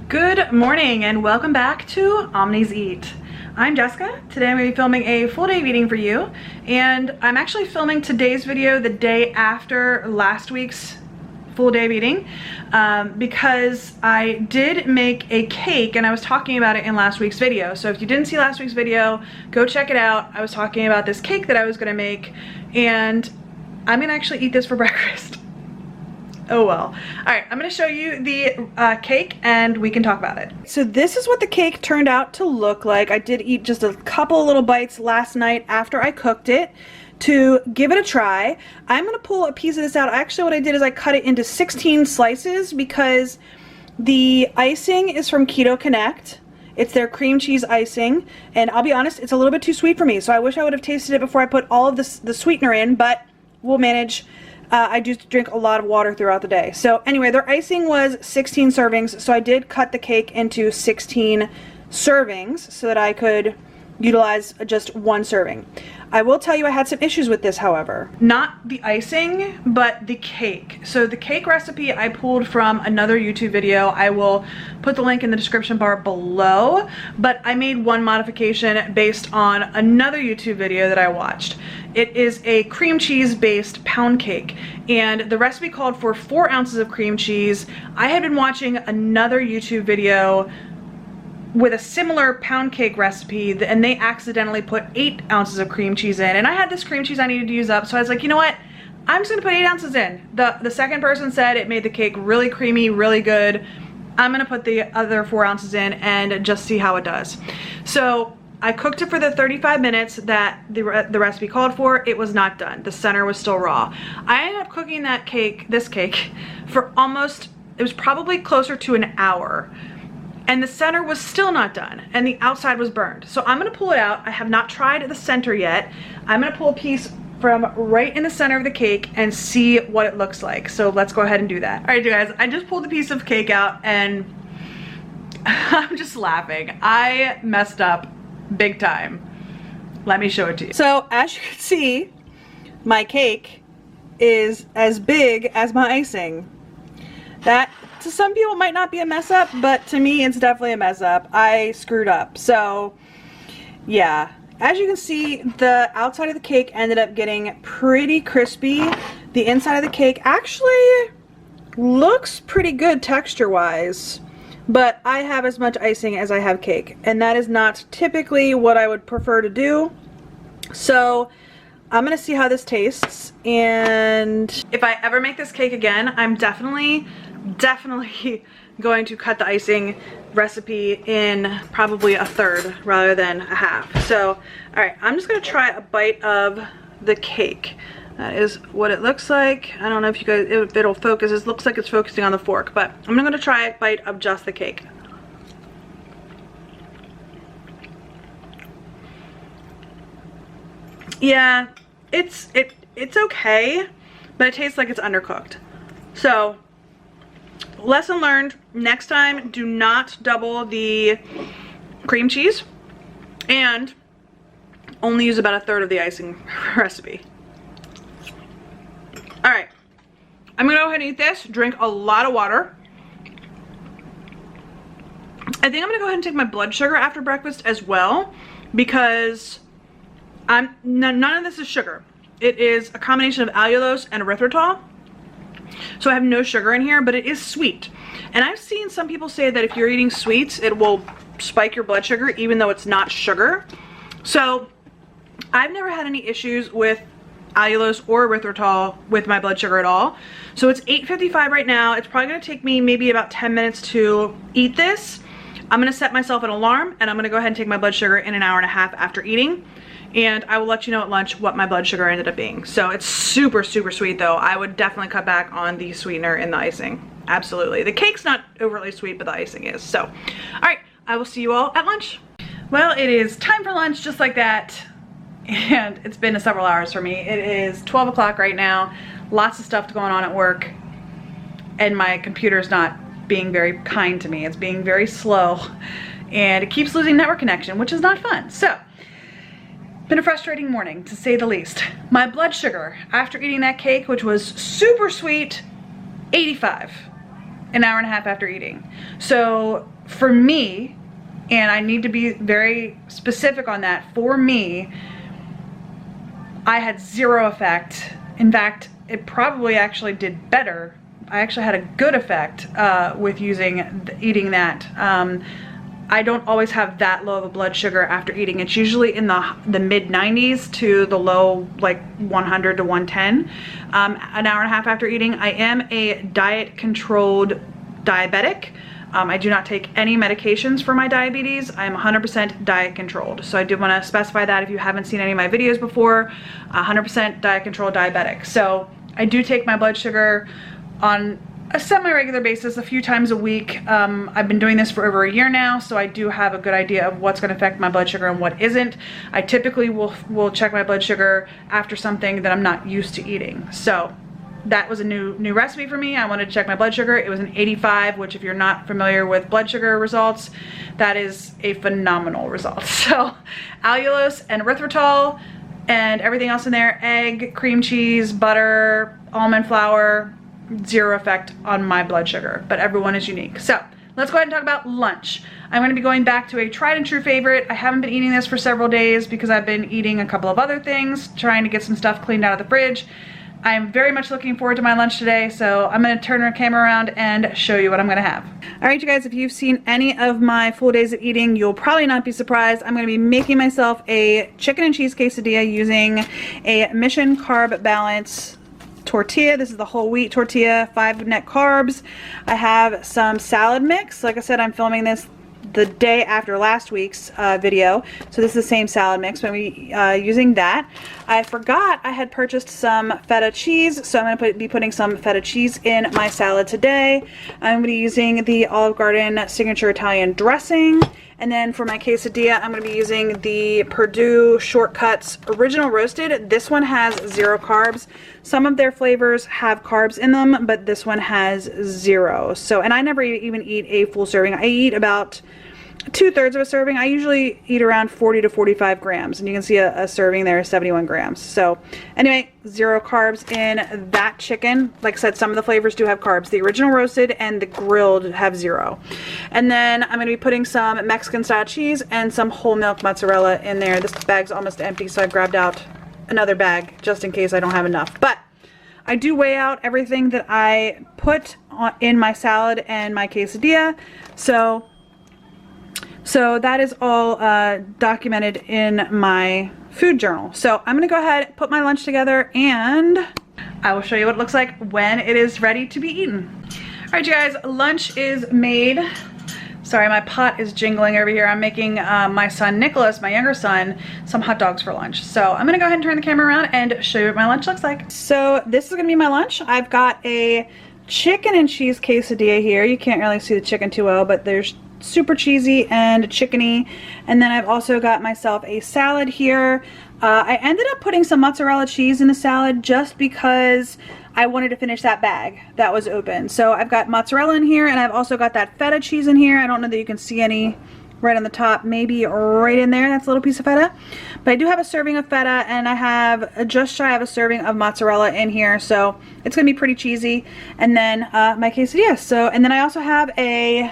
Good morning and welcome back to Omnis Eat. I'm Jessica. Today I'm going to be filming a full day of eating for you, and I'm actually filming today's video the day after last week's full day of eating because I did make a cake and I was talking about it in last week's video. So if you didn't see last week's video, go check it out. I was talking about this cake that I was going to make, and I'm going to actually eat this for breakfast. Oh well. Alright, I'm going to show you the cake and we can talk about it. So this is what the cake turned out to look like. I did eat just a couple of little bites last night after I cooked it to give it a try. I'm going to pull a piece of this out. Actually, what I did is I cut it into 16 slices because the icing is from Keto Connect. It's their cream cheese icing, and I'll be honest, it's a little bit too sweet for me, so I wish I would have tasted it before I put all of the sweetener in, but we'll manage. I do drink a lot of water throughout the day. So anyway, their icing was 16 servings, so I did cut the cake into 16 servings so that I could utilize just one serving. I will tell you I had some issues with this, however. Not the icing, but the cake. So the cake recipe I pulled from another YouTube video. I will put the link in the description bar below, but I made one modification based on another YouTube video that I watched. It is a cream cheese based pound cake, and the recipe called for 4 ounces of cream cheese. I had been watching another YouTube video with a similar pound cake recipe, and they accidentally put 8 ounces of cream cheese in, and I had this cream cheese I needed to use up, so I was like, you know what, I'm just gonna put 8 ounces in. The second person said it made the cake really creamy, really good. I'm gonna put the other 4 ounces in and just see how it does. So I cooked it for the 35 minutes that the recipe called for. It was not done. The center was still raw. I ended up cooking this cake for almost, it was probably closer to an hour. And the center was still not done, and the outside was burned. So I'm gonna pull it out. I have not tried the center yet. I'm gonna pull a piece from right in the center of the cake and see what it looks like. So let's go ahead and do that. All right, you guys, I just pulled a piece of cake out and I'm just laughing. I messed up big time. Let me show it to you. So as you can see, my cake is as big as my icing. That to some people might not be a mess up, but to me it's definitely a mess up. I screwed up. So yeah, as you can see, the outside of the cake ended up getting pretty crispy. The inside of the cake actually looks pretty good texture wise, but I have as much icing as I have cake, and that is not typically what I would prefer to do. So I'm gonna see how this tastes, and if I ever make this cake again, I'm definitely going to cut the icing recipe in probably a third rather than a half. So, all right, I'm just gonna try a bite of the cake. That is what it looks like. I don't know if you guys, if it'll focus. It looks like it's focusing on the fork, but I'm gonna try a bite of just the cake. Yeah, it's okay, but it tastes like it's undercooked. So, lesson learned, next time do not double the cream cheese and only use about a third of the icing recipe. All right, I'm gonna go ahead and eat this, drink a lot of water. I think I'm gonna go ahead and take my blood sugar after breakfast as well, because none of this is sugar. It is a combination of allulose and erythritol. So I have no sugar in here, but it is sweet. And I've seen some people say that if you're eating sweets, it will spike your blood sugar even though it's not sugar. So I've never had any issues with allulose or erythritol with my blood sugar at all. So it's 8:55 right now. It's probably gonna take me maybe about 10 minutes to eat this. I'm gonna set myself an alarm, and I'm gonna go ahead and take my blood sugar in an hour and a half after eating. And I will let you know at lunch what my blood sugar ended up being. So it's super, super sweet though. I would definitely cut back on the sweetener in the icing. Absolutely. The cake's not overly sweet, but the icing is. So, all right, I will see you all at lunch. Well, it is time for lunch just like that. And it's been several hours for me. It is 12 o'clock right now. Lots of stuff going on at work. And my computer's not being very kind to me. It's being very slow. And it keeps losing network connection, which is not fun. So, been a frustrating morning, to say the least. My blood sugar, after eating that cake, which was super sweet, 85. An hour and a half after eating. So for me, and I need to be very specific on that, for me, I had zero effect. In fact, it probably actually did better. I actually had a good effect with eating that. I don't always have that low of a blood sugar after eating. It's usually in the mid 90s to the low like 100 to 110 an hour and a half after eating. I am a diet controlled diabetic. I do not take any medications for my diabetes. I'm 100% diet controlled. So I do want to specify that if you haven't seen any of my videos before, 100% diet controlled diabetic. So I do take my blood sugar on a semi-regular basis, a few times a week. I've been doing this for over a year now, so I do have a good idea of what's going to affect my blood sugar and what isn't. I typically will check my blood sugar after something that I'm not used to eating. So that was a new recipe for me. I wanted to check my blood sugar. It was an 85, which if you're not familiar with blood sugar results, that is a phenomenal result. So allulose and erythritol and everything else in there, egg, cream cheese, butter, almond flour, zero effect on my blood sugar, but everyone is unique. So let's go ahead and talk about lunch. I'm going to be going back to a tried and true favorite. I haven't been eating this for several days because I've been eating a couple of other things, trying to get some stuff cleaned out of the fridge. I'm very much looking forward to my lunch today, so I'm going to turn our camera around and show you what I'm going to have. All right, you guys, if you've seen any of my full days of eating, you'll probably not be surprised. I'm going to be making myself a chicken and cheese quesadilla using a Mission Carb Balance tortilla. This is the whole wheat tortilla, 5 net carbs. I have some salad mix. Like I said, I'm filming this the day after last week's video, so this is the same salad mix, but I'm using that. I forgot I had purchased some feta cheese, so I'm going to be putting some feta cheese in my salad today. I'm going to be using the Olive Garden signature Italian dressing. And then for my quesadilla, I'm going to be using the Perdue Shortcuts Original Roasted. This one has 0 carbs. Some of their flavors have carbs in them, but this one has 0. So, and I never even eat a full serving. I eat about 2/3 of a serving. I usually eat around 40 to 45 grams, and you can see a serving there is 71 grams. So anyway, 0 carbs in that chicken. Like I said, some of the flavors do have carbs. The original roasted and the grilled have 0. And then I'm going to be putting some Mexican style cheese and some whole milk mozzarella in there. This bag's almost empty, so I grabbed out another bag just in case I don't have enough. But I do weigh out everything that I put in my salad and my quesadilla. So that is all documented in my food journal. So I'm gonna go ahead, put my lunch together, and I will show you what it looks like when it is ready to be eaten. All right, you guys, lunch is made. Sorry, my pot is jingling over here. I'm making my son Nicholas, my younger son, some hot dogs for lunch. So I'm gonna go ahead and turn the camera around and show you what my lunch looks like. So this is gonna be my lunch. I've got a chicken and cheese quesadilla here. You can't really see the chicken too well, but there's super cheesy and chickeny. And then I've also got myself a salad here. I ended up putting some mozzarella cheese in the salad just because I wanted to finish that bag that was open. So I've got mozzarella in here, and I've also got that feta cheese in here. I don't know that you can see any right on the top, maybe right in there. That's a little piece of feta. But I do have a serving of feta, and I have just shy of a serving of mozzarella in here. So it's gonna be pretty cheesy. And then my quesadilla. So, and then I also have a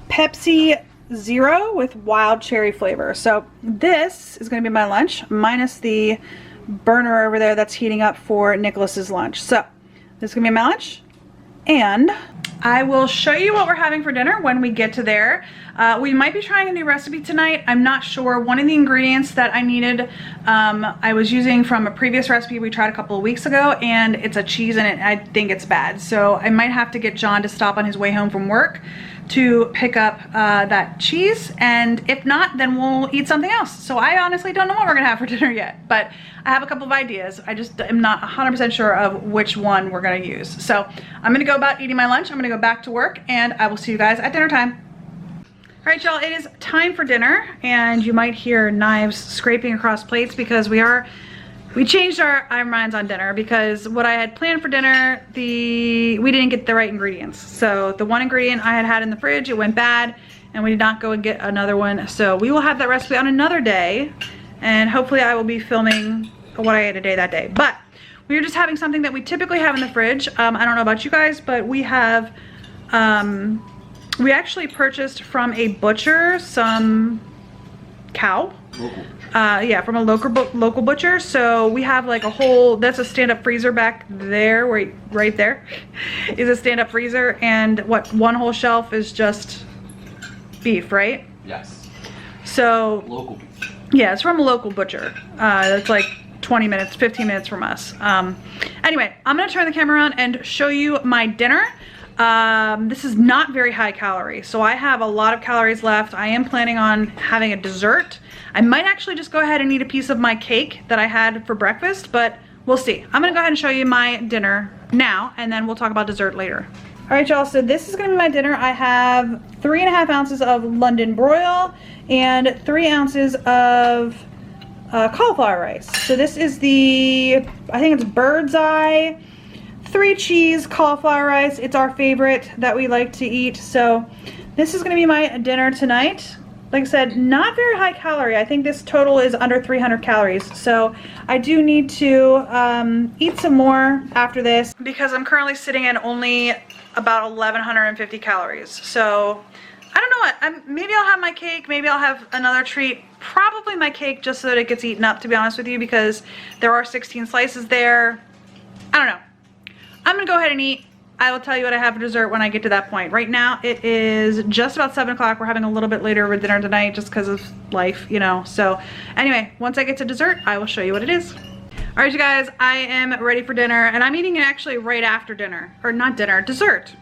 Pepsi Zero with wild cherry flavor. So this is going to be my lunch, minus the burner over there that's heating up for Nicholas's lunch. So this is going to be my lunch, and I will show you what we're having for dinner when we get to there. We might be trying a new recipe tonight. I'm not sure. One of the ingredients that I needed, I was using from a previous recipe we tried a couple of weeks ago, and it's a cheese in it. I think it's bad. So I might have to get John to stop on his way home from work to pick up that cheese, and if not, then we'll eat something else. So I honestly don't know what we're gonna have for dinner yet, but I have a couple of ideas. I just am not 100% sure of which one we're gonna use. So I'm gonna go about eating my lunch. I'm gonna go back to work, and I will see you guys at dinner time. All right, y'all, it is time for dinner, and you might hear knives scraping across plates because we changed our minds on dinner, because what I had planned for dinner, we didn't get the right ingredients. So the one ingredient I had in the fridge, it went bad, and we did not go and get another one. So we will have that recipe on another day, and hopefully I will be filming what I ate a day that day. But we are just having something that we typically have in the fridge. I don't know about you guys, but we have We actually purchased from a butcher some cow. Local. Yeah, from a local butcher. So we have like a whole, that's a stand-up freezer back there, right there is a stand-up freezer, and what, one whole shelf is just beef, right? Yes. So Local beef. yeah, it's from a local butcher. It's like 20 minutes, 15 minutes from us. Anyway, I'm gonna turn the camera on and show you my dinner. This is not very high calorie, so I have a lot of calories left. I am planning on having a dessert. I might actually just go ahead and eat a piece of my cake that I had for breakfast, but we'll see. I'm gonna go ahead and show you my dinner now, and then we'll talk about dessert later. All right, y'all, so this is gonna be my dinner. I have 3.5 ounces of London broil and 3 ounces of cauliflower rice. So this is the, I think it's Bird's Eye 3 cheese cauliflower rice. It's our favorite that we like to eat. So this is gonna be my dinner tonight. Like I said, not very high calorie. I think this total is under 300 calories. So I do need to eat some more after this because I'm currently sitting at only about 1,150 calories. So I don't know what, maybe I'll have my cake, maybe I'll have another treat. Probably my cake, just so that it gets eaten up, to be honest with you, because there are 16 slices there. I don't know. I'm gonna go ahead and eat. I will tell you what I have for dessert when I get to that point. Right now it is just about 7 o'clock. We're having a little bit later of dinner tonight just because of life, you know. So anyway, once I get to dessert, I will show you what it is. All right, you guys, I am ready for dinner, and I'm eating it actually right after dinner. Or not dinner, dessert.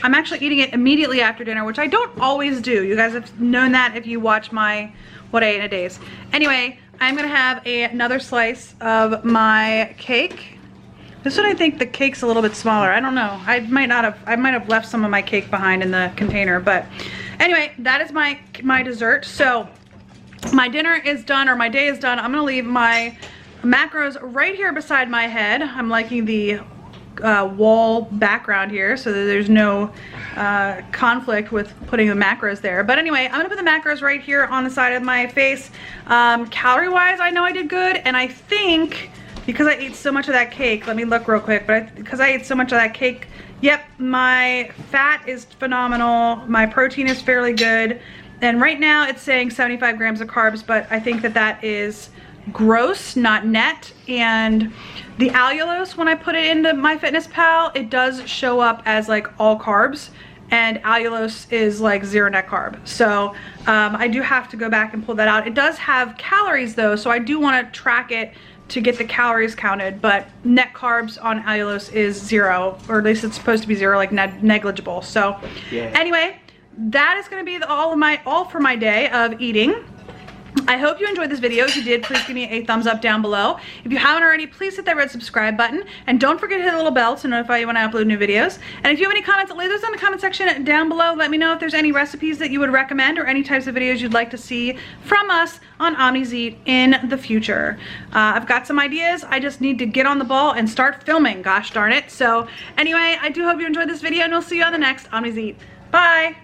I'm actually eating it immediately after dinner, which I don't always do. You guys have known that if you watch my What I Ate in a Days. Anyway, I'm gonna have another slice of my cake. This one, I think the cake's a little bit smaller. I don't know. I might have left some of my cake behind in the container, but anyway, that is my dessert. So my dinner is done, or my day is done. I'm gonna leave my macros right here beside my head. I'm liking the wall background here so that there's no conflict with putting the macros there. But anyway, I'm gonna put the macros right here on the side of my face. Calorie wise, I know I did good, and I think because I ate so much of that cake, let me look real quick, but because I ate so much of that cake, yep, my fat is phenomenal, my protein is fairly good, and right now it's saying 75 grams of carbs, but I think that that is gross, not net. And the allulose, when I put it into MyFitnessPal, it does show up as like all carbs, and allulose is like 0 net carb. So I do have to go back and pull that out. It does have calories though, so I do want to track it to get the calories counted, but net carbs on allulose is 0, or at least it's supposed to be 0, like negligible. So yeah. Anyway, that is going to be all for my day of eating. I hope you enjoyed this video. If you did, please give me a thumbs up down below. If you haven't already, please hit that red subscribe button, and don't forget to hit the little bell to notify you when I upload new videos. And if you have any comments, leave those in the comment section down below. Let me know if there's any recipes that you would recommend or any types of videos you'd like to see from us on Omnis Eat in the future. I've got some ideas. I just need to get on the ball and start filming, gosh darn it. So anyway, I do hope you enjoyed this video, and we'll see you on the next Omnis Eat. Bye!